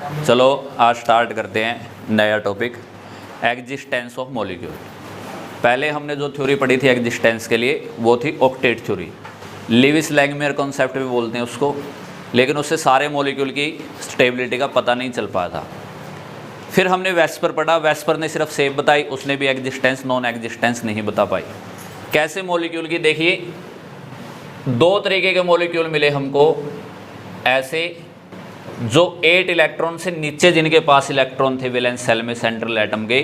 चलो आज स्टार्ट करते हैं नया टॉपिक, एग्जिस्टेंस ऑफ मॉलिक्यूल। पहले हमने जो थ्योरी पढ़ी थी एग्जिस्टेंस के लिए वो थी octet theory, Lewis Langmuir concept भी बोलते हैं उसको, लेकिन उससे सारे मॉलिक्यूल की स्टेबिलिटी का पता नहीं चल पाया था। फिर हमने वेस्पर पढ़ा, वेस्पर ने सिर्फ शेप बताई, उसने भी एग्जिस्टेंस नॉन एग्जिस्टेंस नहीं बता पाई। कैसे मॉलिक्यूल की, देखिए दो तरीके के मॉलिक्यूल मिले हमको, ऐसे जो 8 इलेक्ट्रॉन से नीचे जिनके पास इलेक्ट्रॉन थे वैलेंस सेल में सेंट्रल एटम के,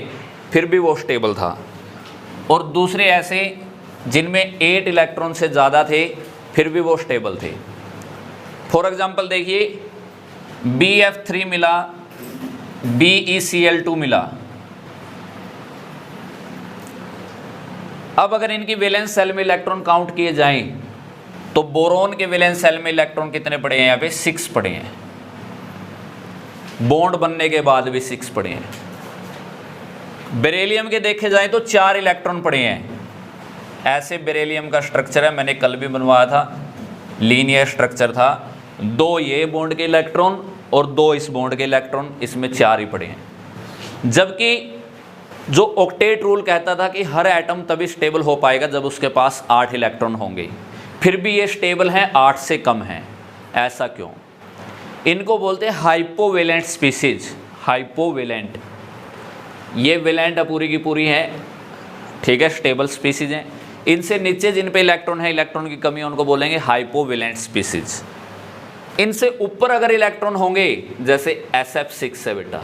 फिर भी वो स्टेबल था, और दूसरे ऐसे जिनमें 8 इलेक्ट्रॉन से ज़्यादा थे फिर भी वो स्टेबल थे। फॉर एग्जांपल देखिए BF3 मिला, BeCl2 मिला। अब अगर इनकी वैलेंस सेल में इलेक्ट्रॉन काउंट किए जाएं तो बोरोन के वैलेंस सेल में इलेक्ट्रॉन कितने पड़े हैं? यहाँ पे 6 पड़े हैं, बॉन्ड बनने के बाद भी 6 पड़े हैं। बेरिलियम के देखे जाएं तो 4 इलेक्ट्रॉन पड़े हैं। ऐसे बेरिलियम का स्ट्रक्चर है, मैंने कल भी बनवाया था, लीनियर स्ट्रक्चर था, 2 ये बॉन्ड के इलेक्ट्रॉन और 2 इस बॉन्ड के इलेक्ट्रॉन, इसमें 4 ही पड़े हैं। जबकि जो ऑक्टेट रूल कहता था कि हर एटम तभी स्टेबल हो पाएगा जब उसके पास 8 इलेक्ट्रॉन होंगे, फिर भी ये स्टेबल हैं, 8 से कम हैं। ऐसा क्यों? इनको बोलते हैं हाइपोवेलेंट स्पीसीज। हाइपोवेलेंट, ये वेलेंट पूरी की पूरी है, ठीक है, स्टेबल स्पीसीज हैं। इनसे नीचे जिन पे इलेक्ट्रॉन है, इलेक्ट्रॉन की कमी है, उनको बोलेंगे हाइपोवेलेंट स्पीसीज। इनसे ऊपर अगर इलेक्ट्रॉन होंगे, जैसे SF6 है बेटा,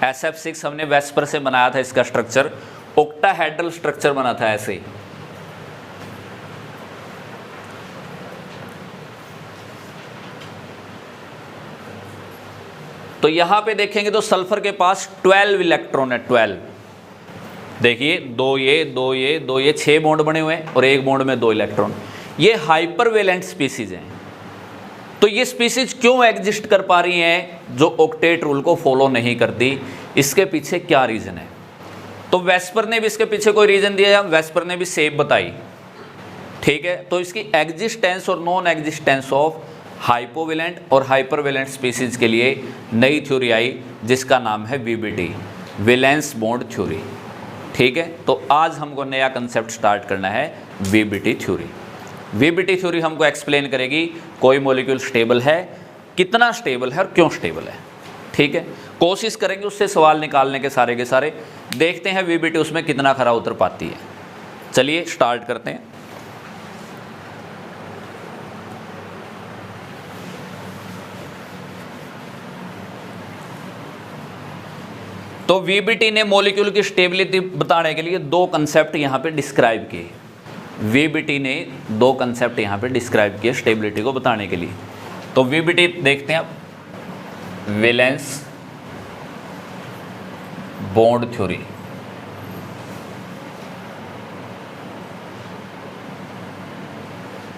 SF6 हमने वेस्पर से बनाया था, इसका स्ट्रक्चर ऑक्टाहेड्रल स्ट्रक्चर बना था ऐसे। तो यहां पे देखेंगे तो सल्फर के पास 12 इलेक्ट्रॉन है, 12। देखिए 2 ये 2 ये 2 ये 6 बॉन्ड बने हुए हैं और एक बॉन्ड में 2 इलेक्ट्रॉन। ये हाइपरवेलेंट स्पीसीज हैं। तो ये स्पीसीज क्यों एग्जिस्ट कर पा रही हैं जो ऑक्टेट रूल को फॉलो नहीं करती? इसके पीछे क्या रीजन है? तो वेस्पर ने भी इसके पीछे कोई रीजन दिया, वेस्पर ने भी शेप बताई, ठीक है। तो इसकी एग्जिस्टेंस और नॉन एग्जिस्टेंस ऑफ हाइपोवेलेंट और हाइपरवेलेंट स्पीसीज के लिए नई थ्योरी आई जिसका नाम है VBT, वैलेंस बॉन्ड थ्योरी, ठीक है। तो आज हमको नया कंसेप्ट स्टार्ट करना है, VBT थ्योरी। VBT थ्योरी हमको एक्सप्लेन करेगी कोई मॉलिक्यूल स्टेबल है, कितना स्टेबल है और क्यों स्टेबल है, ठीक है। कोशिश करेंगे उससे सवाल निकालने के सारे, देखते हैं VBT उसमें कितना खरा उतर पाती है। चलिए स्टार्ट करते हैं। तो VBT ने मॉलिक्यूल की स्टेबिलिटी बताने के लिए 2 कंसेप्ट यहाँ पे डिस्क्राइब किए। VBT ने 2 कंसेप्ट यहाँ पे डिस्क्राइब किए स्टेबिलिटी को बताने के लिए। तो VBT देखते हैं आप, valence bond theory.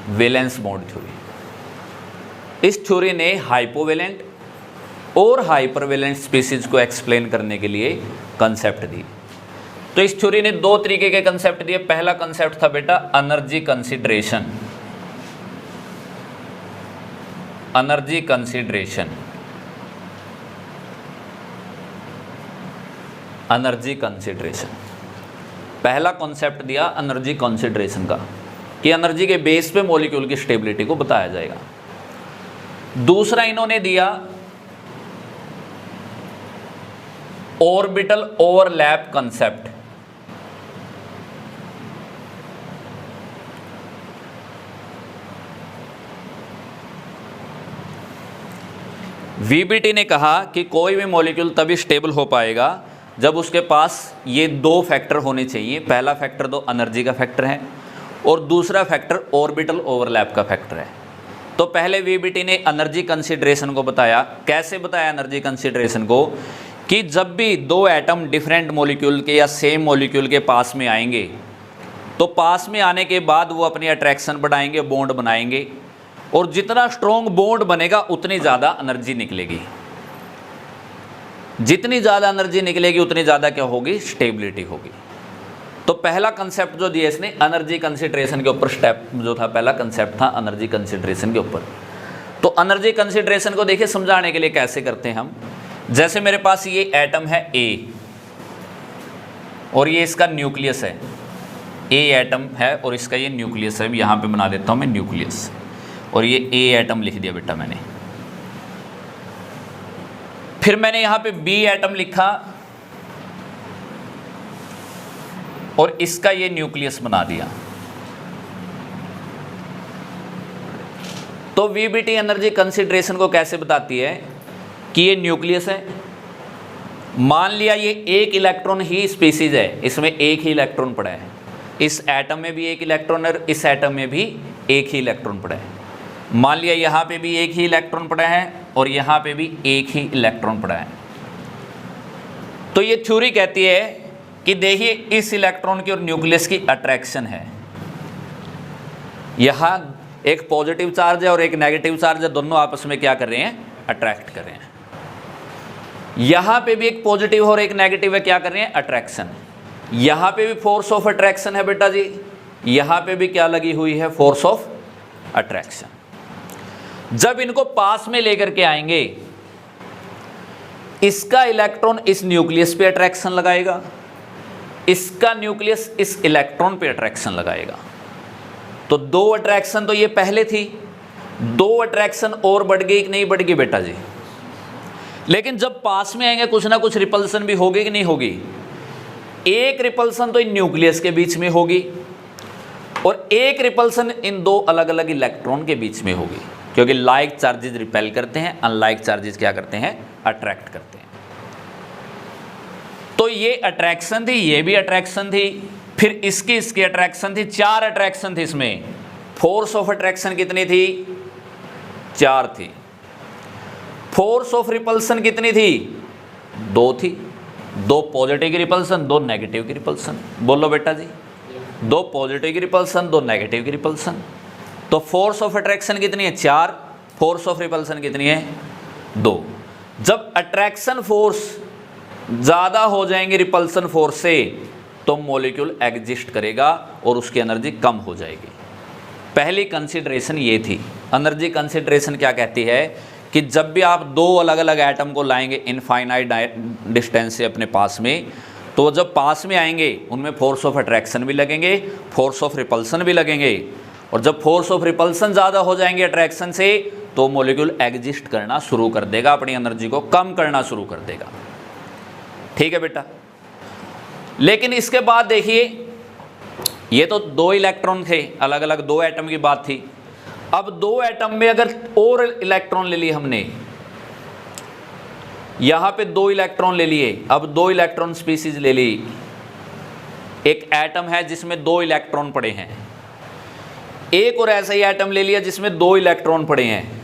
Valence bond theory, इस थ्योरी ने हाइपोवेलेंट और हाइपरवेलेंट स्पीसीज को एक्सप्लेन करने के लिए कंसेप्ट दी। तो इस थ्योरी ने 2 तरीके के कंसेप्ट दिए। पहला कंसेप्ट था बेटा energy consideration. Energy consideration, energy consideration, पहला कॉन्सेप्ट दिया एनर्जी कंसीडरेशन का, कि एनर्जी के बेस पे मॉलिक्यूल की स्टेबिलिटी को बताया जाएगा। दूसरा इन्होंने दिया ऑर्बिटल ओवरलैप कंसेप्ट। VBT ने कहा कि कोई भी मॉलिक्यूल तभी स्टेबल हो पाएगा जब उसके पास ये 2 फैक्टर होने चाहिए। पहला फैक्टर तो एनर्जी का फैक्टर है और दूसरा फैक्टर ऑर्बिटल ओवरलैप का फैक्टर है। तो पहले VBT ने एनर्जी कंसीडरेशन को बताया। कैसे बताया एनर्जी कंसीडरेशन को? कि जब भी 2 एटम डिफरेंट मॉलिक्यूल के या सेम मॉलिक्यूल के पास में आएंगे तो पास में आने के बाद वो अपनी अट्रैक्शन बढ़ाएंगे, बॉन्ड बनाएंगे, और जितना स्ट्रॉन्ग बॉन्ड बनेगा उतनी ज़्यादा एनर्जी निकलेगी। जितनी ज़्यादा एनर्जी निकलेगी उतनी ज़्यादा क्या होगी? स्टेबिलिटी होगी। तो पहला कंसेप्ट जो दिया इसने एनर्जी कंसिडरेशन के ऊपर, स्टेप जो था पहला कंसेप्ट था एनर्जी कंसिडरेशन के ऊपर। तो एनर्जी कंसिडरेशन को देखिए समझाने के लिए कैसे करते हैं हम। जैसे मेरे पास ये एटम है ए और ये इसका न्यूक्लियस है, ए एटम है और इसका ये न्यूक्लियस है। यहाँ पे बना देता हूँ मैं न्यूक्लियस, और ये ए एटम लिख दिया बेटा मैंने। फिर मैंने यहाँ पे बी एटम लिखा और इसका ये न्यूक्लियस बना दिया। तो वीबीटी एनर्जी कंसिडरेशन को कैसे बताती है कि ये न्यूक्लियस है, मान लिया ये एक इलेक्ट्रॉन ही स्पीसीज है, इसमें एक ही इलेक्ट्रॉन पड़ा है, इस एटम में भी एक इलेक्ट्रॉन है, इस एटम में भी एक ही इलेक्ट्रॉन पड़ा है। मान लिया यहाँ पे भी एक ही इलेक्ट्रॉन पड़ा है और यहाँ पे भी एक ही इलेक्ट्रॉन पड़ा है। तो ये थ्योरी कहती है कि देखिए इस इलेक्ट्रॉन की और न्यूक्लियस की अट्रैक्शन है, यहाँ एक पॉजिटिव चार्ज है और एक नेगेटिव चार्ज है, दोनों आपस में क्या कर रहे हैं, अट्रैक्ट कर रहे हैं। यहाँ पे भी एक पॉजिटिव और एक नेगेटिव है, क्या कर रहे हैं, अट्रैक्शन। यहाँ पे भी फोर्स ऑफ अट्रैक्शन है बेटा जी, यहाँ पे भी क्या लगी हुई है, फोर्स ऑफ अट्रैक्शन। जब इनको पास में लेकर के आएंगे, इसका इलेक्ट्रॉन इस न्यूक्लियस पे अट्रैक्शन लगाएगा, इसका न्यूक्लियस इस इलेक्ट्रॉन पे अट्रैक्शन लगाएगा। तो दो अट्रैक्शन तो ये पहले थी, दो अट्रैक्शन और बढ़ गई कि नहीं बढ़ गई बेटा जी। लेकिन जब पास में आएंगे कुछ ना कुछ रिपल्सन भी होगी कि नहीं होगी। एक रिपल्सन तो इन न्यूक्लियस के बीच में होगी और एक रिपल्सन इन दो अलग अलग इलेक्ट्रॉन के बीच में होगी, क्योंकि लाइक चार्जेस रिपेल करते हैं, अनलाइक चार्जेस क्या करते हैं, अट्रैक्ट करते हैं। तो ये अट्रैक्शन थी, ये भी अट्रैक्शन थी, फिर इसकी अट्रैक्शन थी, चार अट्रैक्शन थी इसमें। फोर्स ऑफ अट्रैक्शन कितनी थी, चार थी। फोर्स ऑफ रिपल्सन कितनी थी, दो थी, दो पॉजिटिव की रिपल्सन, दो नेगेटिव की रिपल्सन। बोलो बेटा जी, दो पॉजिटिव की रिपल्सन, दो नेगेटिव की रिपल्सन। तो फोर्स ऑफ अट्रैक्शन कितनी है, चार, फोर्स ऑफ रिपल्सन कितनी है, दो। जब अट्रैक्शन फोर्स ज़्यादा हो जाएंगे रिपल्सन फोर्स से, तो मॉलिक्यूल एग्जिस्ट करेगा और उसकी एनर्जी कम हो जाएगी। पहली कंसिडरेशन ये थी। एनर्जी कंसिडरेशन क्या कहती है कि जब भी आप दो अलग अलग एटम को लाएंगे इनफाइनाइट डिस्टेंस से अपने पास में, तो जब पास में आएंगे उनमें फोर्स ऑफ अट्रैक्शन भी लगेंगे, फोर्स ऑफ रिपल्सन भी लगेंगे, और जब फोर्स ऑफ रिपल्सन ज़्यादा हो जाएंगे अट्रैक्शन से, तो मॉलिक्यूल एग्जिस्ट करना शुरू कर देगा, अपनी एनर्जी को कम करना शुरू कर देगा। ठीक है बेटा। लेकिन इसके बाद देखिए, ये तो दो इलेक्ट्रॉन थे, अलग अलग दो एटम की बात थी। अब दो एटम में अगर और इलेक्ट्रॉन ले लिए हमने, यहां पे दो इलेक्ट्रॉन ले लिए, अब दो इलेक्ट्रॉन स्पीसीज ले ली। एक एटम है जिसमें दो इलेक्ट्रॉन पड़े हैं, एक और ऐसा ही एटम ले लिया जिसमें दो इलेक्ट्रॉन पड़े हैं।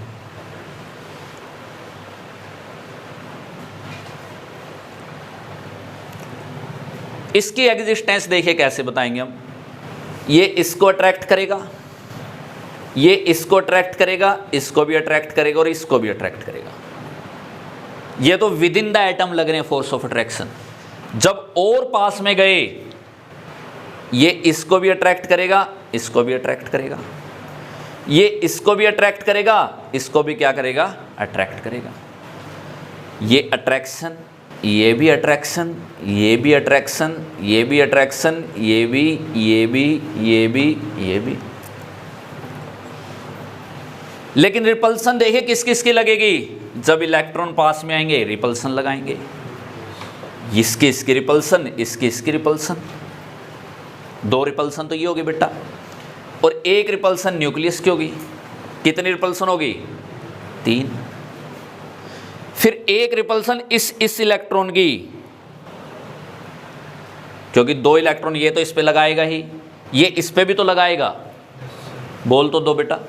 इसकी एग्जिस्टेंस देखिए कैसे बताएंगे हम। ये इसको अट्रैक्ट करेगा, ये इसको अट्रैक्ट करेगा, इसको भी अट्रैक्ट करेगा और इसको भी अट्रैक्ट करेगा। ये तो विद इन द एटम लग रहे हैं फोर्स ऑफ अट्रैक्शन। जब और पास में गए, ये इसको भी अट्रैक्ट करेगा, इसको भी अट्रैक्ट करेगा, ये इसको भी अट्रैक्ट करेगा, इसको भी क्या करेगा, अट्रैक्ट करेगा। ये अट्रैक्शन, ये भी अट्रैक्शन, ये भी अट्रैक्शन, ये भी अट्रैक्शन, ये भी, ये भी, ये भी, ये भी। लेकिन रिपल्सन देखिए किस किस की लगेगी, जब इलेक्ट्रॉन पास में आएंगे रिपल्सन लगाएंगे। इसकी रिपल्सन, इसकी रिपल्सन, दो रिपल्सन तो ये होगी बेटा, और एक रिपल्सन न्यूक्लियस की होगी। कितनी रिपल्सन होगी, तीन। फिर एक रिपल्सन इस इलेक्ट्रॉन की, क्योंकि दो इलेक्ट्रॉन ये तो इस पे लगाएगा ही, ये इस पे भी तो लगाएगा। बोल तो दो बेटा,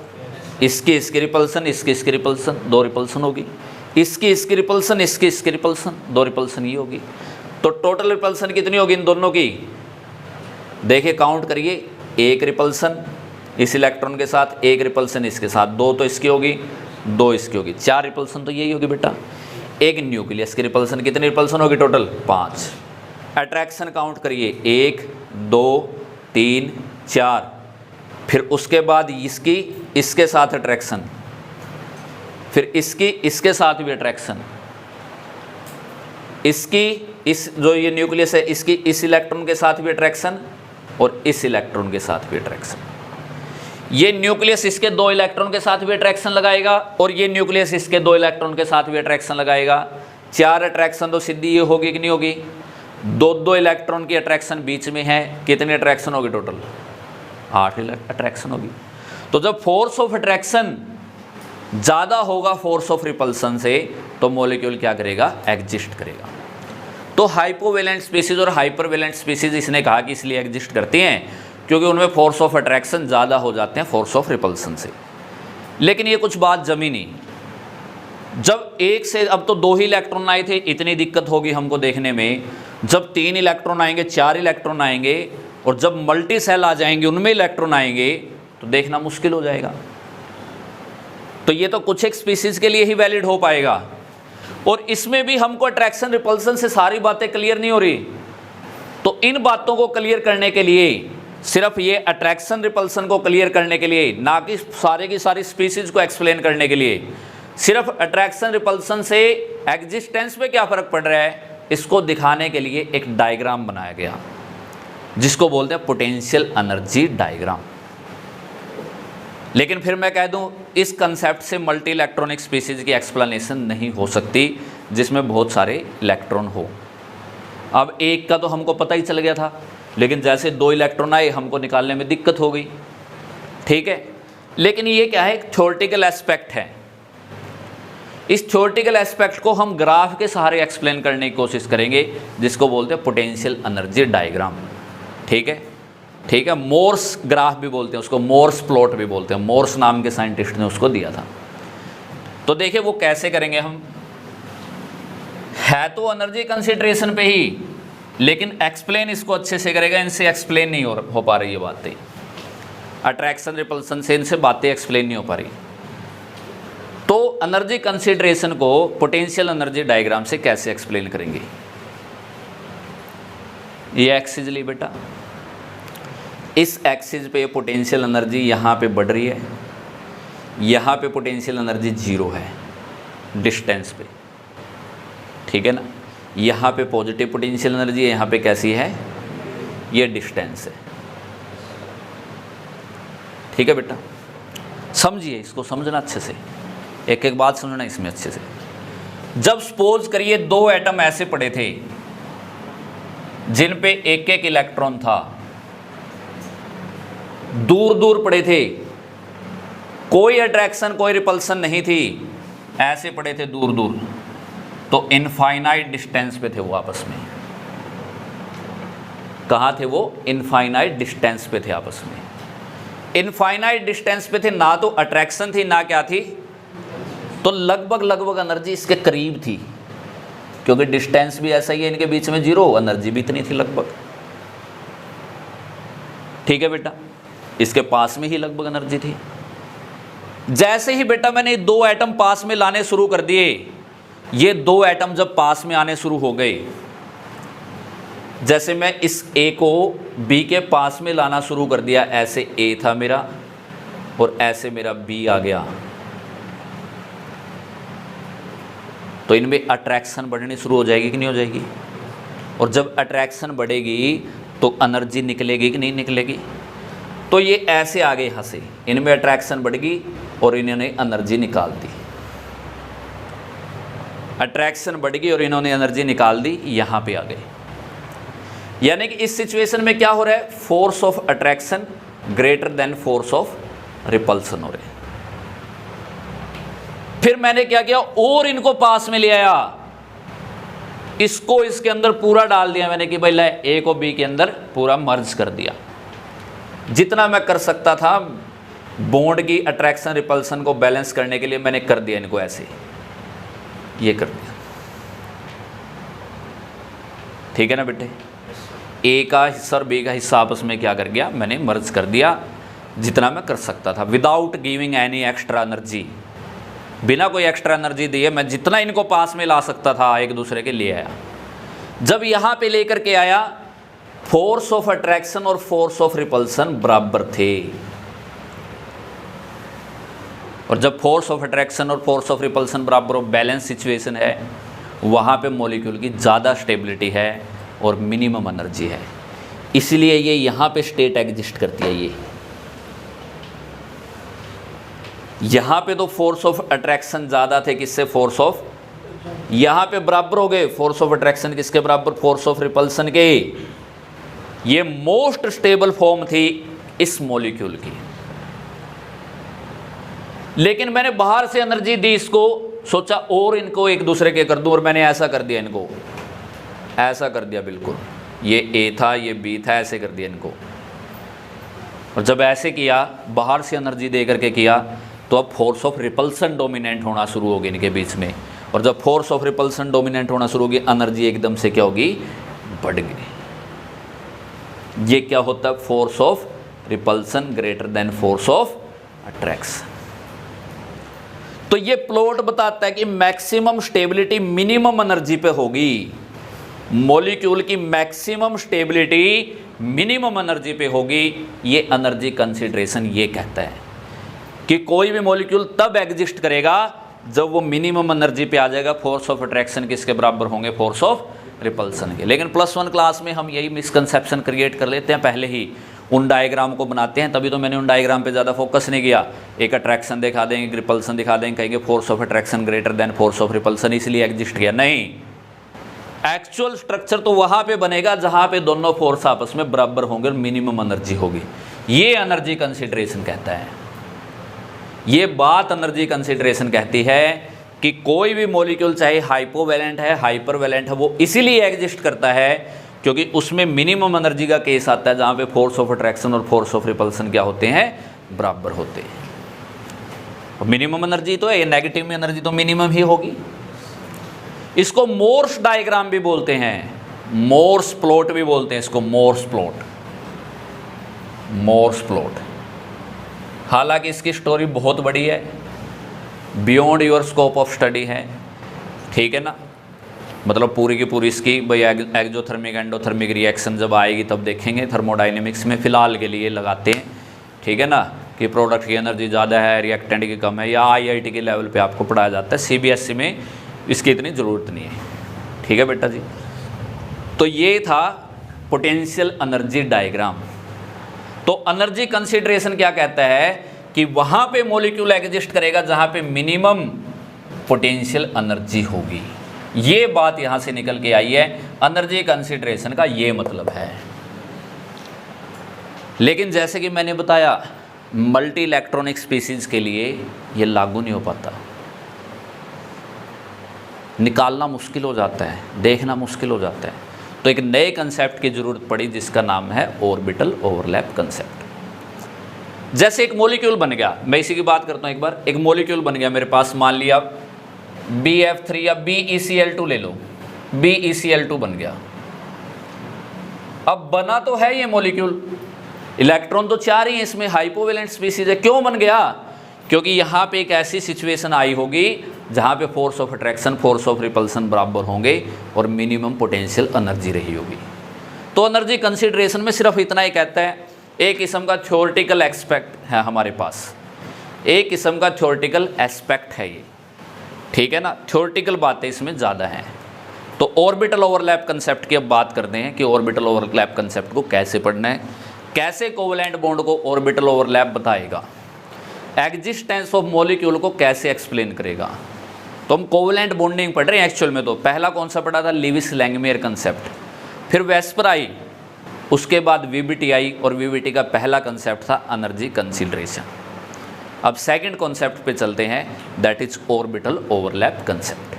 इसकी रिपल्सन, इसकी रिपल्सन, दो रिपल्सन होगी। इसकी रिपल्सन, इसकी रिपल्सन, दो रिपल्सन ये होगी। तो टोटल रिपल्सन कितनी होगी इन दोनों की, देखिए काउंट करिए। एक रिपल्सन इस इलेक्ट्रॉन के साथ, एक रिपल्सन इसके साथ, दो तो इसकी होगी, दो इसकी होगी, चार रिपल्सन तो यही होगी बेटा। एक न्यूक्लियस की रिपल्सन, कितनी रिपल्सन होगी टोटल, 5। अट्रैक्शन काउंट करिए, 1 2 3 4। फिर उसके बाद इसके साथ अट्रैक्शन, फिर इसकी इसके साथ भी अट्रैक्शन, इसकी इस जो ये न्यूक्लियस है इसकी इस इलेक्ट्रॉन के साथ भी अट्रैक्शन और इस इलेक्ट्रॉन के साथ भी अट्रैक्शन। ये न्यूक्लियस इसके 2 इलेक्ट्रॉन के साथ भी अट्रैक्शन लगाएगा और ये न्यूक्लियस इसके 2 इलेक्ट्रॉन के साथ भी अट्रैक्शन लगाएगा। 4 अट्रैक्शन तो सीधी ये होगी कि नहीं होगी। 2 इलेक्ट्रॉन की अट्रैक्शन बीच में है, कितनी अट्रैक्शन होगी टोटल? 8 अट्रैक्शन होगी। तो जब फोर्स ऑफ अट्रैक्शन ज़्यादा होगा फोर्स ऑफ रिपल्सन से तो मॉलिक्यूल क्या करेगा? एग्जिस्ट करेगा। तो हाइपोवेलेंट स्पीसीज और हाइपरवेलेंट स्पीसीज इसने कहा कि इसलिए एग्जिस्ट करती हैं क्योंकि उनमें फोर्स ऑफ अट्रैक्शन ज़्यादा हो जाते हैं फोर्स ऑफ रिपल्सन से। लेकिन ये कुछ बात जमी नहीं, जब एक से अब तो 2 ही इलेक्ट्रॉन आए थे, इतनी दिक्कत होगी हमको देखने में। जब 3 इलेक्ट्रॉन आएंगे, 4 इलेक्ट्रॉन आएंगे और जब मल्टी सेल आ जाएंगे उनमें इलेक्ट्रॉन आएंगे तो देखना मुश्किल हो जाएगा। तो ये तो कुछ एक स्पीसीज के लिए ही वैलिड हो पाएगा और इसमें भी हमको अट्रैक्शन रिपल्सन से सारी बातें क्लियर नहीं हो रही। तो इन बातों को क्लियर करने के लिए, सिर्फ ये अट्रैक्शन रिपल्सन को क्लियर करने के लिए, ना कि सारे की सारी स्पीसीज को एक्सप्लेन करने के लिए, सिर्फ अट्रैक्शन रिपल्सन से एग्जिस्टेंस पे क्या फ़र्क पड़ रहा है इसको दिखाने के लिए एक डायग्राम बनाया गया जिसको बोलते हैं पोटेंशियल एनर्जी डायग्राम। लेकिन फिर मैं कह दूं इस कंसेप्ट से मल्टी इलेक्ट्रॉनिक स्पीसीज की एक्सप्लेनेशन नहीं हो सकती जिसमें बहुत सारे इलेक्ट्रॉन हो। अब एक का तो हमको पता ही चल गया था, लेकिन जैसे 2 इलेक्ट्रॉन आए हमको निकालने में दिक्कत हो गई। ठीक है, लेकिन ये क्या है? एक थ्योरेटिकल एस्पेक्ट है। इस थ्योरेटिकल एस्पेक्ट को हम ग्राफ के सहारे एक्सप्लेन करने की कोशिश करेंगे जिसको बोलते हैं पोटेंशियल एनर्जी डायग्राम। ठीक है, ठीक है, मोर्स ग्राफ भी बोलते हैं उसको, मोर्स प्लॉट भी बोलते हैं। मोर्स नाम के साइंटिस्ट ने उसको दिया था। तो देखिए वो कैसे करेंगे हम। है तो एनर्जी कंसिडरेशन पे ही, लेकिन एक्सप्लेन इसको अच्छे से करेगा। इनसे एक्सप्लेन नहीं हो पा रही ये बातें, अट्रैक्शन रिपल्सन से इनसे बातें एक्सप्लेन नहीं हो पा रही। तो एनर्जी कंसिडरेशन को पोटेंशियल एनर्जी डायग्राम से कैसे एक्सप्लेन करेंगे? ये एक्सिस ली बेटा, इस एक्सिस पे पोटेंशियल एनर्जी यहाँ पे बढ़ रही है, यहाँ पे पोटेंशियल एनर्जी 0 है डिस्टेंस पे। ठीक है ना, यहाँ पे पॉजिटिव पोटेंशियल एनर्जी है, यहाँ पे कैसी है? ये डिस्टेंस है। ठीक है बेटा, समझिए इसको, समझना अच्छे से, एक एक बात समझना इसमें अच्छे से। जब सपोज करिए 2 एटम ऐसे पड़े थे जिन पे एक एक इलेक्ट्रॉन था, दूर दूर पड़े थे, कोई अट्रैक्शन कोई रिपल्सन नहीं थी, ऐसे पड़े थे दूर दूर, तो इनफाइनाइट डिस्टेंस पे थे वो आपस में। कहाँ थे वो? इनफाइनाइट डिस्टेंस पे थे आपस में। इनफाइनाइट डिस्टेंस पे थे, ना तो अट्रैक्शन थी ना क्या थी, तो लगभग एनर्जी इसके करीब थी क्योंकि डिस्टेंस भी ऐसा ही है इनके बीच में 0, एनर्जी भी इतनी थी लगभग। ठीक है बेटा, इसके पास में ही लगभग एनर्जी थी। जैसे ही बेटा मैंने 2 एटम पास में लाने शुरू कर दिए, ये 2 एटम जब पास में आने शुरू हो गए, जैसे मैं इस A को B के पास में लाना शुरू कर दिया, ऐसे A था मेरा और ऐसे मेरा B आ गया, तो इनमें अट्रैक्शन बढ़नी शुरू हो जाएगी कि नहीं हो जाएगी? और जब अट्रैक्शन बढ़ेगी तो एनर्जी निकलेगी कि नहीं निकलेगी? तो ये ऐसे आगे यहाँ से, इनमें अट्रैक्शन बढ़ गई और इन्होंने एनर्जी निकाल दी। अट्रैक्शन बढ़ गई और इन्होंने एनर्जी निकाल दी, यहाँ पे आ गए। यानी कि इस सिचुएशन में क्या हो रहा है? Force of attraction greater than force of repulsion हो रहे हैं। फिर मैंने क्या किया? और इनको पास में ले आया, इसको इसके अंदर पूरा डाल दिया मैंने कि भाई ले A को B के अंदर पूरा मर्ज कर दिया। जितना मैं कर सकता था बॉन्ड की अट्रैक्शन रिपल्सन को बैलेंस करने के लिए मैंने कर दिया इनको, ऐसे ये कर दिया। ठीक है ना बेटे, A का हिस्सा और B का हिस्सा आपस में क्या कर गया? मैंने मर्ज कर दिया जितना मैं कर सकता था, without giving any extra energy. बिना कोई एक्स्ट्रा एनर्जी दिए मैं जितना इनको पास में ला सकता था एक दूसरे के ले आया। जब यहाँ पे लेकर के आया, फोर्स ऑफ अट्रैक्शन और फोर्स ऑफ रिपल्सन बराबर थे। और जब फोर्स ऑफ अट्रैक्शन और फोर्स ऑफ रिपल्सन बराबर ऑफ बैलेंस सिचुएशन है, वहाँ पे मॉलिक्यूल की ज़्यादा स्टेबिलिटी है और मिनिमम एनर्जी है, इसलिए ये यहाँ पे स्टेट एग्जिस्ट करती है। ये यहाँ पे तो फोर्स ऑफ अट्रैक्शन ज़्यादा थे, किससे? फोर्स ऑफ, यहाँ पे बराबर हो गए फोर्स ऑफ अट्रैक्शन किसके बराबर? फोर्स ऑफ रिपल्सन के। ये मोस्ट स्टेबल फॉर्म थी इस मॉलिक्यूल की, लेकिन मैंने बाहर से एनर्जी दी इसको, सोचा और इनको एक दूसरे के कर दूं, और मैंने ऐसा कर दिया, इनको ऐसा कर दिया, बिल्कुल ये ए था ये बी था, ऐसे कर दिया इनको। और जब ऐसे किया, बाहर से एनर्जी दे करके किया, तो अब फोर्स ऑफ रिपल्सन डोमिनेंट होना शुरू होगी इनके बीच में, और जब फोर्स ऑफ रिपल्सन डोमिनेंट होना शुरू होगी, एनर्जी एकदम से क्या होगी? बढ़ गई। ये क्या होता है? Force of repulsion greater than force of attraction. तो ये प्लॉट बताता है कि मैक्सिमम स्टेबिलिटी मिनिमम एनर्जी पे होगी। मॉलिक्यूल की मैक्सिमम स्टेबिलिटी मिनिमम एनर्जी पे होगी। ये एनर्जी कंसीडरेशन ये कहता है कि कोई भी मॉलिक्यूल तब एग्जिस्ट करेगा जब वो मिनिमम एनर्जी पे आ जाएगा। फोर्स ऑफ अट्रैक्शन किसके बराबर होंगे? फोर्स ऑफ रिपल्सन के। लेकिन +1 क्लास में हम यही मिसकंसेप्शन क्रिएट कर लेते हैं, पहले ही उन डायग्राम को बनाते हैं, तभी तो मैंने उन डायग्राम पे ज़्यादा फोकस नहीं किया। एक अट्रैक्शन दिखा देंगे, रिपल्सन दिखा देंगे, कहेंगे force of attraction greater than force of repulsion, इसलिए एग्जिस्ट किया। नहीं, एक्चुअल स्ट्रक्चर तो वहाँ पे बनेगा जहाँ पे दोनों फोर्स आपस में बराबर होंगे और मिनिमम एनर्जी होगी। ये एनर्जी कंसिडरेशन कहता है। ये बात एनर्जी कंसिडरेशन कहती है कि कोई भी मॉलिक्यूल चाहे हाइपोवैलेंट है हाइपरवैलेंट है, वो इसीलिए एग्जिस्ट करता है क्योंकि उसमें मिनिमम एनर्जी का केस आता है जहाँ पे फोर्स ऑफ अट्रैक्शन और फोर्स ऑफ रिपल्सन क्या होते हैं? बराबर होते हैं। मिनिमम एनर्जी तो है, ये नेगेटिव में एनर्जी तो मिनिमम ही होगी। इसको मोर्स डायग्राम भी बोलते हैं, मोर्स प्लॉट भी बोलते हैं इसको, मोर्स प्लॉट, मोर्स प्लॉट। हालांकि इसकी स्टोरी बहुत बड़ी है, beyond your scope of study है, ठीक है ना। मतलब पूरी की पूरी इसकी भाई एक्जोथर्मिक एंडोथर्मिक रिएक्शन जब आएगी तब देखेंगे थर्मोडाइनेमिक्स में। फ़िलहाल के लिए लगाते हैं, ठीक है ना, कि प्रोडक्ट की एनर्जी ज़्यादा है, रिएक्टेंट की कम है, या IIT के लेवल पे आपको पढ़ाया जाता है। CBSE में इसकी इतनी ज़रूरत नहीं है, ठीक है बेटा जी। तो ये था पोटेंशियल एनर्जी डायग्राम। तो एनर्जी कंसिडरेशन क्या कहता है कि वहाँ पे मॉलिक्यूल एग्जिस्ट करेगा जहाँ पे मिनिमम पोटेंशियल एनर्जी होगी। ये बात यहाँ से निकल के आई है, एनर्जी कंसिडरेशन का ये मतलब है। लेकिन जैसे कि मैंने बताया, मल्टी इलेक्ट्रॉनिक स्पीसीज के लिए ये लागू नहीं हो पाता, निकालना मुश्किल हो जाता है, देखना मुश्किल हो जाता है। तो एक नए कंसेप्ट की ज़रूरत पड़ी जिसका नाम है ऑर्बिटल ओवरलैप कंसेप्ट। जैसे एक मॉलिक्यूल बन गया, मैं इसी की बात करता हूँ एक बार। एक मॉलिक्यूल बन गया मेरे पास, मान लिया BF3 या BeCl2 ले लो, BeCl2 बन गया। अब बना तो है ये मॉलिक्यूल, इलेक्ट्रॉन तो 4 ही हैं इसमें, हाइपोवैलेंट स्पीसीज है। क्यों बन गया? क्योंकि यहाँ पे एक ऐसी सिचुएशन आई होगी जहाँ पे force of attraction force of repulsion बराबर होंगे और मिनिमम पोटेंशियल एनर्जी रही होगी। तो एनर्जी कंसिडरेशन में सिर्फ इतना ही कहता है, एक किस्म का थ्योरेटिकल एस्पेक्ट है हमारे पास, एक किस्म का थ्योरेटिकल एस्पेक्ट है ये, ठीक है ना। थ्योरेटिकल बातें इसमें ज़्यादा हैं। तो ऑर्बिटल ओवरलैप कंसेप्ट की अब बात करते हैं कि ऑर्बिटल ओवरलैप कंसेप्ट को कैसे पढ़ना है, कैसे कोवैलेंट बॉन्ड को ऑर्बिटल ओवरलैप बताएगा, एग्जिस्टेंस ऑफ मॉलिक्यूल को कैसे एक्सप्लेन करेगा। तो हम कोवैलेंट बॉन्डिंग पढ़ रहे हैं एक्चुअल में। तो पहला कौन सा पढ़ा था? लीविस लैंगमेयर कंसेप्ट, फिर वेस्पर आई, उसके बाद VBT आई, और VBT का पहला कंसेप्ट था एनर्जी कंसिडरेशन। अब सेकंड कॉन्सेप्ट पे चलते हैं, that is orbital overlap concept.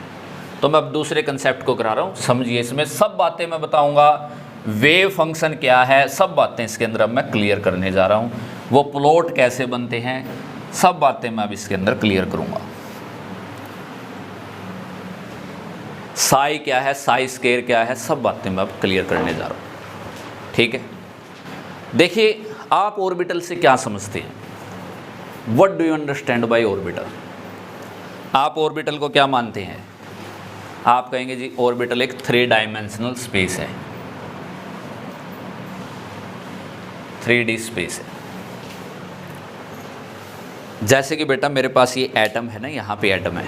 तो मैं अब दूसरे कंसेप्ट को करा रहा हूँ, समझिए। इसमें सब बातें मैं बताऊंगा, वेव फंक्शन क्या है, सब बातें इसके अंदर अब मैं क्लियर करने जा रहा हूँ। वो प्लॉट कैसे बनते हैं, सब बातें मैं अब इसके अंदर क्लियर करूँगा। साई क्या है, साई स्केयर क्या है, सब बातें मैं अब क्लियर करने जा रहा हूँ, ठीक है। देखिए, आप ऑर्बिटल से क्या समझते हैं? What do you understand by orbital? आप ऑर्बिटल को क्या मानते हैं? आप कहेंगे जी ऑर्बिटल एक 3 डायमेंशनल स्पेस है, 3D स्पेस है। जैसे कि बेटा मेरे पास ये एटम है ना, यहाँ पे एटम है,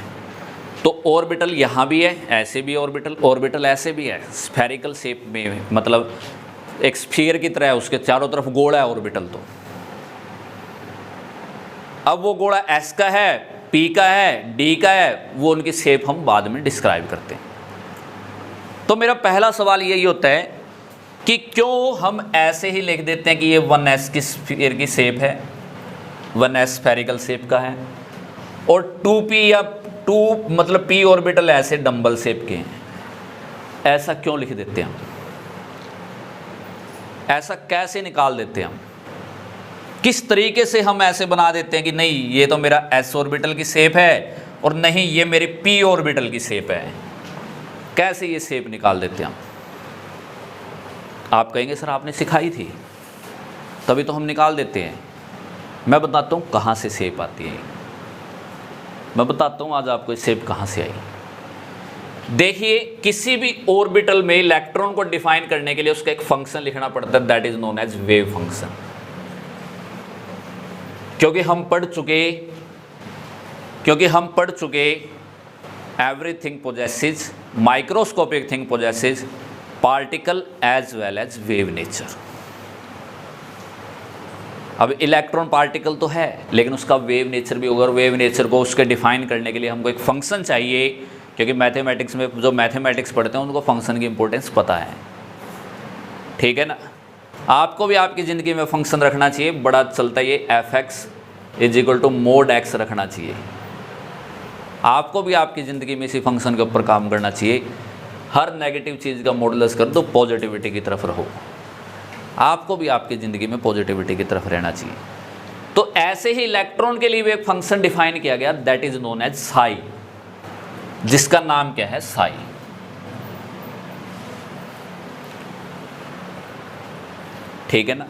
तो ऑर्बिटल यहाँ भी है, ऐसे भी ऑर्बिटल, ऑर्बिटल ऐसे भी है, स्फेरिकल शेप में, मतलब एक स्फीयर की तरह है, उसके चारों तरफ गोला है ऑर्बिटल। तो अब वो गोला एस का है, पी का है, डी का है, वो उनकी शेप हम बाद में डिस्क्राइब करते हैं। तो मेरा पहला सवाल यही होता है कि क्यों हम ऐसे ही लिख देते हैं कि ये 1s की स्फीयर की शेप है, 1s स्फेरिकल शेप का है, और 2p या 2 मतलब p ऑर्बिटल ऐसे डंबल शेप के हैं। ऐसा क्यों लिख देते हैं हम? ऐसा कैसे निकाल देते हैं हम? किस तरीके से हम ऐसे बना देते हैं कि नहीं ये तो मेरा s ऑर्बिटल की शेप है और नहीं ये मेरी p ऑर्बिटल की शेप है? कैसे ये शेप निकाल देते हैं हम? आप कहेंगे सर आपने सिखाई थी तभी तो हम निकाल देते हैं। मैं बताता हूँ कहाँ से शेप आती है, मैं बताता हूँ आज आपको ये शेप कहाँ से आई। देखिए किसी भी ऑर्बिटल में इलेक्ट्रॉन को डिफाइन करने के लिए उसका एक फंक्शन लिखना पड़ता है, that is known as wave function. क्योंकि हम पढ़ चुके everything possesses, microscopic thing possesses particle as well as wave nature. अब इलेक्ट्रॉन पार्टिकल तो है लेकिन उसका वेव नेचर भी होगा, और वेव नेचर को उसके डिफाइन करने के लिए हमको एक फंक्शन चाहिए, क्योंकि मैथमेटिक्स में जो मैथमेटिक्स पढ़ते हैं उनको फंक्शन की इंपॉर्टेंस पता है। ठीक है ना? आपको भी आपकी ज़िंदगी में फंक्शन रखना चाहिए, बड़ा चलता है ये fx = mod x रखना चाहिए। आपको भी आपकी ज़िंदगी में इसी फंक्शन के ऊपर काम करना चाहिए। हर नेगेटिव चीज़ का मॉडुलस कर दो, पॉजिटिविटी की तरफ रहो। आपको भी आपकी ज़िंदगी में पॉजिटिविटी की तरफ रहना चाहिए। तो ऐसे ही इलेक्ट्रॉन के लिए भी एक फंक्शन डिफाइन किया गया, that is known as psi, जिसका नाम क्या है? साई। ठीक है ना?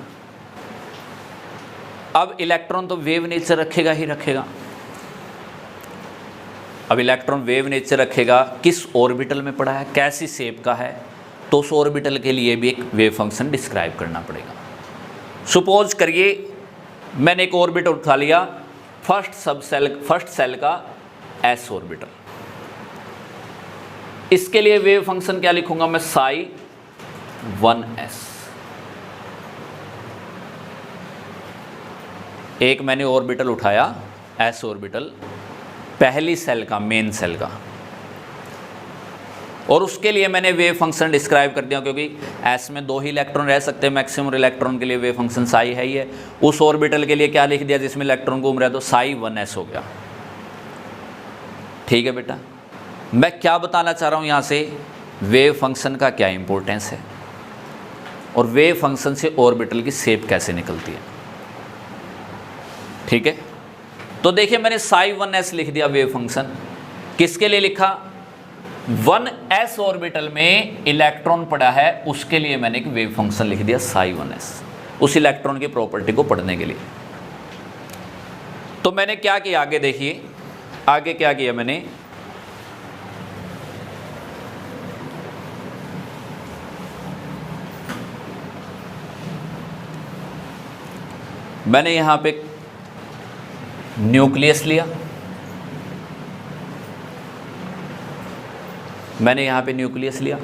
अब इलेक्ट्रॉन तो वेव नेचर रखेगा ही रखेगा। अब इलेक्ट्रॉन वेव नेचर रखेगा, किस ऑर्बिटल में पड़ा है, कैसी शेप का है, तो उस ऑर्बिटल के लिए भी एक वेव फंक्शन डिस्क्राइब करना पड़ेगा। सपोज करिए मैंने एक ऑर्बिटल उठा लिया, फर्स्ट सेल का एस ऑर्बिटल। इसके लिए वेव फंक्शन क्या लिखूंगा मैं? साई 1s। एक मैंने ऑर्बिटल उठाया, एस ऑर्बिटल, पहली सेल का, मेन सेल का, और उसके लिए मैंने वेव फंक्शन डिस्क्राइब कर दिया, क्योंकि एस में 2 ही इलेक्ट्रॉन रह सकते हैं मैक्सिमम, इलेक्ट्रॉन के लिए वेव फंक्शन साई है ही है। उस ऑर्बिटल के लिए क्या लिख दिया जिसमें इलेक्ट्रॉन घूम रहा है, तो साई 1s हो गया। ठीक है बेटा? मैं क्या बताना चाह रहा हूँ यहाँ से, वेव फंक्शन का क्या इंपॉर्टेंस है और वेव फंक्शन से ऑर्बिटल की शेप कैसे निकलती है। ठीक है? तो देखिए मैंने साई 1s लिख दिया वेव फंक्शन। किसके लिए लिखा? 1s ऑर्बिटल में इलेक्ट्रॉन पड़ा है, उसके लिए मैंने एक वेव फंक्शन लिख दिया साई 1s, उस इलेक्ट्रॉन की प्रॉपर्टी को पढ़ने के लिए। तो मैंने क्या किया, आगे देखिए, आगे क्या किया मैंने, मैंने यहां पे न्यूक्लियस लिया, मैंने यहाँ पे न्यूक्लियस लिया।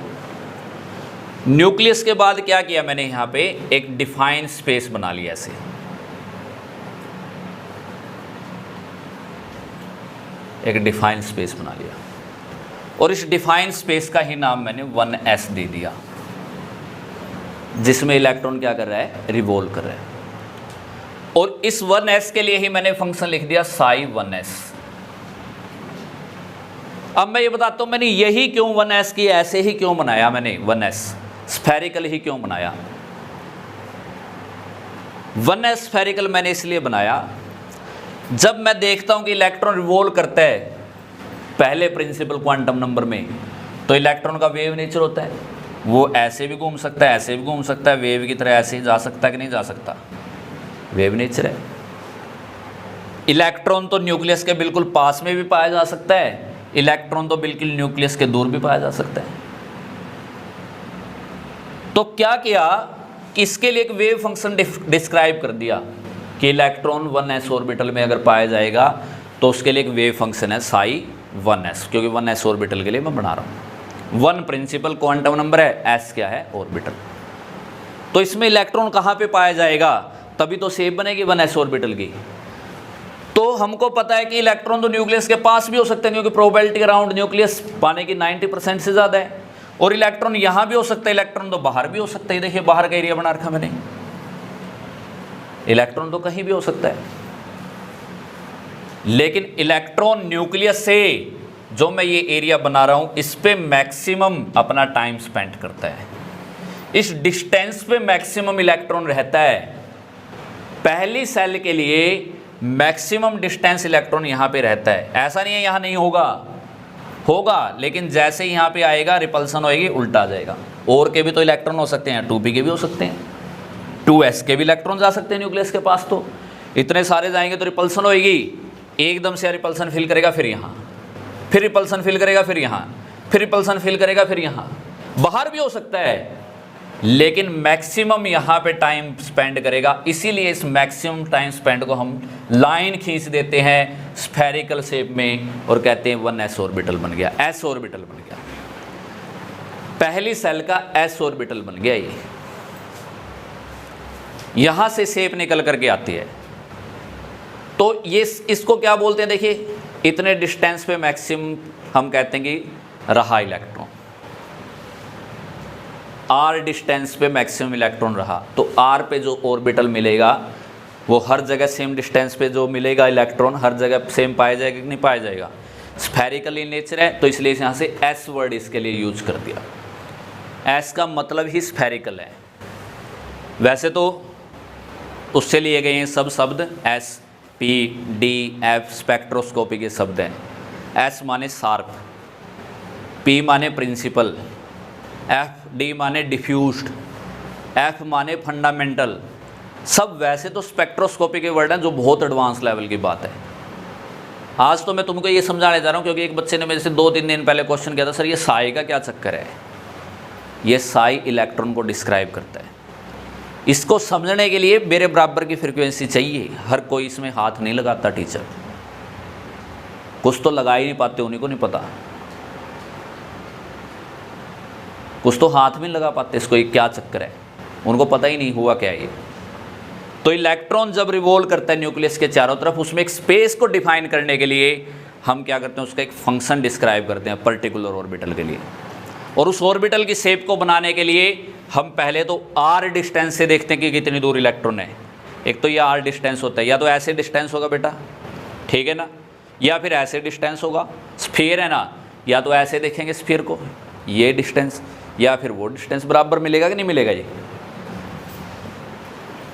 न्यूक्लियस के बाद क्या किया मैंने, यहाँ पे एक डिफाइन स्पेस बना लिया ऐसे। एक डिफाइन स्पेस बना लिया और इस डिफाइन स्पेस का ही नाम मैंने 1s दे दिया, जिसमें इलेक्ट्रॉन क्या कर रहा है? रिवॉल्व कर रहा है। और इस 1s के लिए ही मैंने फंक्शन लिख दिया साई 1s। अब मैं ये बताता हूं मैंने यही क्यों 1s की ऐसे ही क्यों बनाया, मैंने 1s स्फेरिकल ही क्यों बनाया। 1s स्फेरिकल मैंने इसलिए बनाया, जब मैं देखता हूं कि इलेक्ट्रॉन रिवॉल्व करता है पहले प्रिंसिपल क्वांटम नंबर में, तो इलेक्ट्रॉन का वेव नेचर होता है, वो ऐसे भी घूम सकता है, ऐसे भी घूम सकता है, वेव की तरह ऐसे ही जा सकता है कि नहीं जा सकता, वेव नेचर है। इलेक्ट्रॉन तो न्यूक्लियस के बिल्कुल पास में भी पाया जा सकता है, इलेक्ट्रॉन तो बिल्कुल न्यूक्लियस के दूर भी पाया जा सकता है। तो क्या किया कि इसके लिए एक वेव फंक्शन डिस्क्राइब कर दिया, कि इलेक्ट्रॉन 1s ऑर्बिटल में अगर पाया जाएगा तो उसके लिए एक वेव फंक्शन है साई 1s, क्योंकि 1s ऑर्बिटल के लिए मैं बना रहा हूँ। 1 प्रिंसिपल क्वांटम नंबर है, s क्या है ऑर्बिटल। तो इसमें इलेक्ट्रॉन कहाँ पे पाया जाएगा, तभी तो शेप बनेगी 1s ऑर्बिटल की। तो हमको पता है कि इलेक्ट्रॉन तो न्यूक्लियस के पास भी हो सकते हैं, क्योंकि प्रोबेबिलिटी अराउंड न्यूक्लियस पाने की 90% से ज़्यादा है। और इलेक्ट्रॉन यहाँ भी हो सकता है, इलेक्ट्रॉन तो बाहर भी हो सकता है। देखिए बाहर का एरिया बना रखा मैंने, इलेक्ट्रॉन तो कहीं भी हो सकता है, लेकिन इलेक्ट्रॉन न्यूक्लियस से जो मैं ये एरिया बना रहा हूँ इस पे मैक्सिमम अपना टाइम स्पेंड करता है। इस डिस्टेंस पे मैक्सिमम इलेक्ट्रॉन रहता है। पहली सेल के लिए मैक्सिमम डिस्टेंस इलेक्ट्रॉन यहाँ पे रहता है। ऐसा नहीं है यहाँ नहीं होगा, लेकिन जैसे ही यहाँ पे आएगा रिपल्सन होएगी, उल्टा आ जाएगा। और के भी तो इलेक्ट्रॉन हो सकते हैं, 2p के भी हो सकते हैं, 2s के भी इलेक्ट्रॉन जा सकते हैं न्यूक्लियस के पास। तो इतने सारे जाएंगे तो रिपल्सन होएगी, एकदम से रिपल्सन फिल करेगा, फिर यहाँ, फिर रिपल्सन फिल करेगा, फिर यहाँ, फिर रिपल्सन फिल करेगा, फिर यहाँ। बाहर भी हो सकता है, लेकिन मैक्सिमम यहाँ पे टाइम स्पेंड करेगा। इसीलिए इस मैक्सिमम टाइम स्पेंड को हम लाइन खींच देते हैं स्फेरिकल शेप में और कहते हैं 1s ऑर्बिटल बन गया, s ऑर्बिटल बन गया। पहली सेल का s ऑर्बिटल बन गया। ये यहाँ से शेप निकल करके आती है। तो ये इसको क्या बोलते हैं, देखिए इतने डिस्टेंस पे मैक्सिमम हम कहते हैं कि रहा इलेक्ट्रॉन, r डिस्टेंस पे मैक्सिमम इलेक्ट्रॉन रहा। तो r पे जो ऑर्बिटल मिलेगा वो हर जगह सेम डिस्टेंस पे जो मिलेगा इलेक्ट्रॉन हर जगह सेम पाया जाएगा कि नहीं पाया जाएगा। स्फेरिकल इन नेचर है, तो इसलिए यहाँ से s वर्ड इसके लिए यूज कर दिया। s का मतलब ही स्फेरिकल है। वैसे तो उससे लिए गए हैं सब शब्द, s p d f spectroscopy के शब्द हैं। s माने शार्प, p माने प्रिंसिपल, f d माने डिफ्यूज्ड, f माने फंडामेंटल। सब वैसे तो स्पेक्ट्रोस्कोपी के वर्ड हैं, जो बहुत एडवांस लेवल की बात है। आज तो मैं तुमको ये समझाने जा रहा हूँ क्योंकि एक बच्चे ने मेरे से 2-3 दिन पहले क्वेश्चन किया था, सर ये साई का क्या चक्कर है। ये साई इलेक्ट्रॉन को डिस्क्राइब करता है। इसको समझने के लिए मेरे बराबर की फ्रीक्वेंसी चाहिए। हर कोई इसमें हाथ नहीं लगाता टीचर, कुछ तो लगा ही नहीं पाते, उन्हीं को नहीं पता, कुछ तो हाथ में लगा पाते इसको ये क्या चक्कर है, उनको पता ही नहीं हुआ क्या ये। तो इलेक्ट्रॉन जब रिवॉल्व करता है न्यूक्लियस के चारों तरफ, उसमें एक स्पेस को डिफाइन करने के लिए हम क्या करते हैं, उसका एक फंक्शन डिस्क्राइब करते हैं पर्टिकुलर ऑर्बिटल के लिए। और उस ऑर्बिटल की शेप को बनाने के लिए हम पहले तो r डिस्टेंस से देखते हैं कि कितनी दूर इलेक्ट्रॉन है। एक तो ये r डिस्टेंस होता है, या तो ऐसे डिस्टेंस होगा बेटा, ठीक है ना, या फिर ऐसे डिस्टेंस होगा। स्फीयर है ना, या तो ऐसे देखेंगे स्फीयर को, ये डिस्टेंस, या फिर वो डिस्टेंस। बराबर मिलेगा कि नहीं मिलेगा, ये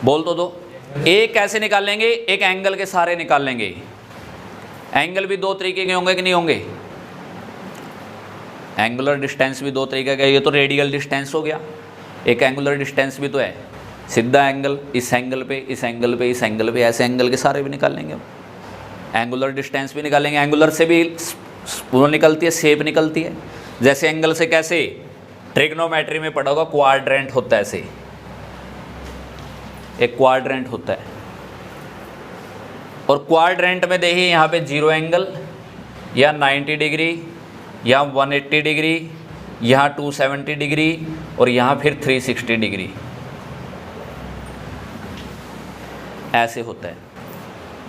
बोल तो दो। एक कैसे निकाल लेंगे, एक एंगल के सहारे निकाल लेंगे। एंगल भी 2 तरीके के होंगे कि नहीं होंगे, एंगुलर डिस्टेंस भी 2 तरीके का। ये तो रेडियल डिस्टेंस हो गया, एक एंगुलर डिस्टेंस भी तो है, सीधा एंगल, इस एंगल पे, इस एंगल पे, इस एंगल पे, ऐसे एंगल के सारे भी निकाल लेंगे। एंगुलर डिस्टेंस भी निकालेंगे, एंगुलर से भी वो निकलती है, शेप निकलती है। जैसे एंगल से कैसे, ट्रिग्नोमेट्री में पढ़ा होगा, क्वाड्रेंट होता है, ऐसे एक क्वाड्रेंट होता है। और क्वाड्रेंट में देखिए यहाँ पे 0 एंगल, या 90 डिग्री, या 180 डिग्री, यहाँ 270 डिग्री, और यहाँ फिर 360 डिग्री, ऐसे होता है।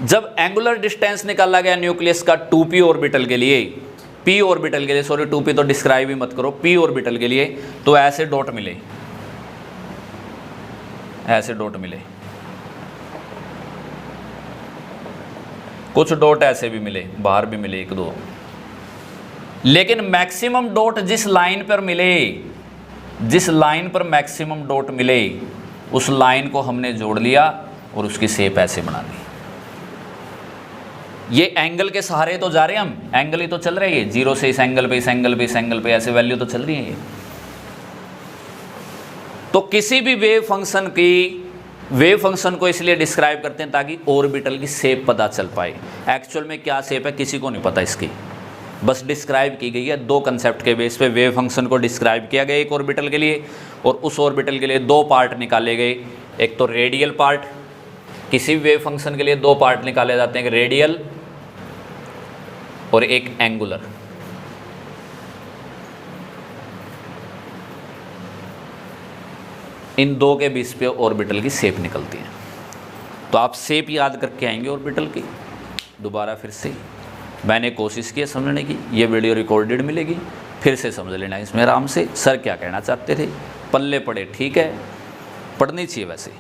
जब एंगुलर डिस्टेंस निकाला गया न्यूक्लियस का 2p ऑर्बिटल के लिए, p ऑर्बिटल के लिए, सॉरी 2p तो डिस्क्राइब ही मत करो, p ऑर्बिटल के लिए, तो ऐसे डॉट मिले, ऐसे डॉट मिले, कुछ डॉट ऐसे भी मिले, बाहर भी मिले 1-2। लेकिन मैक्सिमम डॉट जिस लाइन पर मिले, जिस लाइन पर मैक्सिमम डॉट मिले, उस लाइन को हमने जोड़ लिया और उसकी शेप ऐसे बना दी। ये एंगल के सहारे तो जा रहे हैं हम, एंगल ही तो चल रहे हैं, 0 से इस एंगल पे, इस एंगल पे, इस एंगल पे, ऐसे वैल्यू तो चल रही है ये। तो किसी भी वेव फंक्शन की, वेव फंक्शन को इसलिए डिस्क्राइब करते हैं ताकि ऑर्बिटल की शेप पता चल पाए। एक्चुअल में क्या शेप है किसी को नहीं पता इसकी, बस डिस्क्राइब की गई है। 2 कंसेप्ट के बेस पे वेव फंक्शन को डिस्क्राइब किया गया एक ऑर्बिटल के लिए, और उस ऑर्बिटल के लिए 2 पार्ट निकाले गए, एक तो रेडियल पार्ट किसी भी वेव फंक्शन के लिए दो पार्ट निकाले जाते हैं, एक रेडियल और एक एंगुलर। इन दो के बीच पे ऑर्बिटल की शेप निकलती है। तो आप शेप याद करके आएंगे ऑर्बिटल की। दोबारा फिर से मैंने कोशिश की समझने की, ये वीडियो रिकॉर्डेड मिलेगी, फिर से समझ लेना इसमें आराम से। सर क्या कहना चाहते थे, पल्ले पड़े ठीक है, पढ़नी चाहिए, वैसे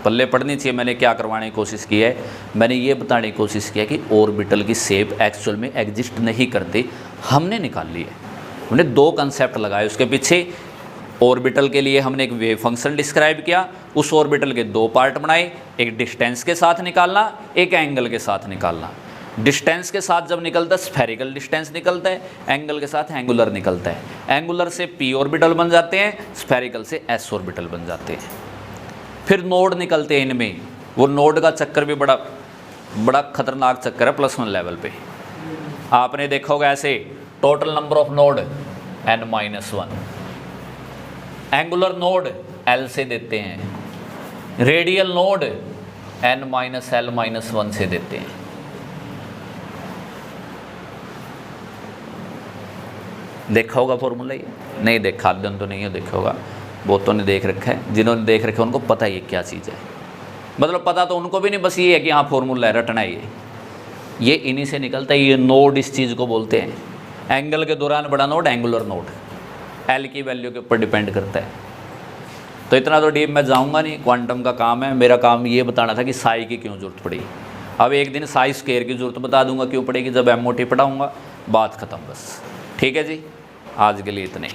पल्ले पढ़नी चाहिए। मैंने क्या करवाने की कोशिश की है, मैंने ये बताने की कोशिश किया कि ऑर्बिटल की शेप एक्चुअल में एग्जिस्ट नहीं करती, हमने निकाल ली है। हमने दो कंसेप्ट लगाए उसके पीछे। ऑर्बिटल के लिए हमने एक वेव फंक्शन डिस्क्राइब किया, उस ऑर्बिटल के दो पार्ट बनाए, एक डिस्टेंस के साथ निकालना, एक एंगल के साथ निकालना। डिस्टेंस के साथ जब निकलता है स्फेरिकल डिस्टेंस निकलता है, एंगल के साथ एंगुलर निकलता है। एंगुलर से p ऑर्बिटल बन जाते हैं, स्फेरिकल से s ऑर्बिटल बन जाते हैं। फिर नोड निकलते हैं इनमें, वो नोड का चक्कर भी बड़ा खतरनाक चक्कर है +1 लेवल पे। आपने देखा होगा ऐसे, total number of node n-1, angular node l से देते हैं, रेडियल नोड n-l-1 से देते हैं। देखा होगा फॉर्मूला, ये नहीं देखा, अध्ययन तो नहीं हो देखा होगा, बहुतों ने देख रखा है। जिन्होंने देख रखा है उनको पता ही है क्या चीज़ है, मतलब पता तो उनको भी नहीं, बस ये है कि हाँ फॉर्मूला है, रटना है ये इन्हीं से निकलता है। ये नोड इस चीज़ को बोलते हैं। एंगल के दौरान बड़ा नोड एंगुलर नोड, एल की वैल्यू के ऊपर डिपेंड करता है। तो इतना तो डीप मैं जाऊँगा नहीं, क्वांटम का काम है। मेरा काम ये बताना था कि साई की क्यों जरूरत पड़ी। अब एक दिन साई स्क्वायर की जरूरत बता दूंगा क्यों पड़ेगी, जब MOT पढ़ाऊँगा, बात ख़त्म बस। ठीक है जी, आज के लिए इतने ही।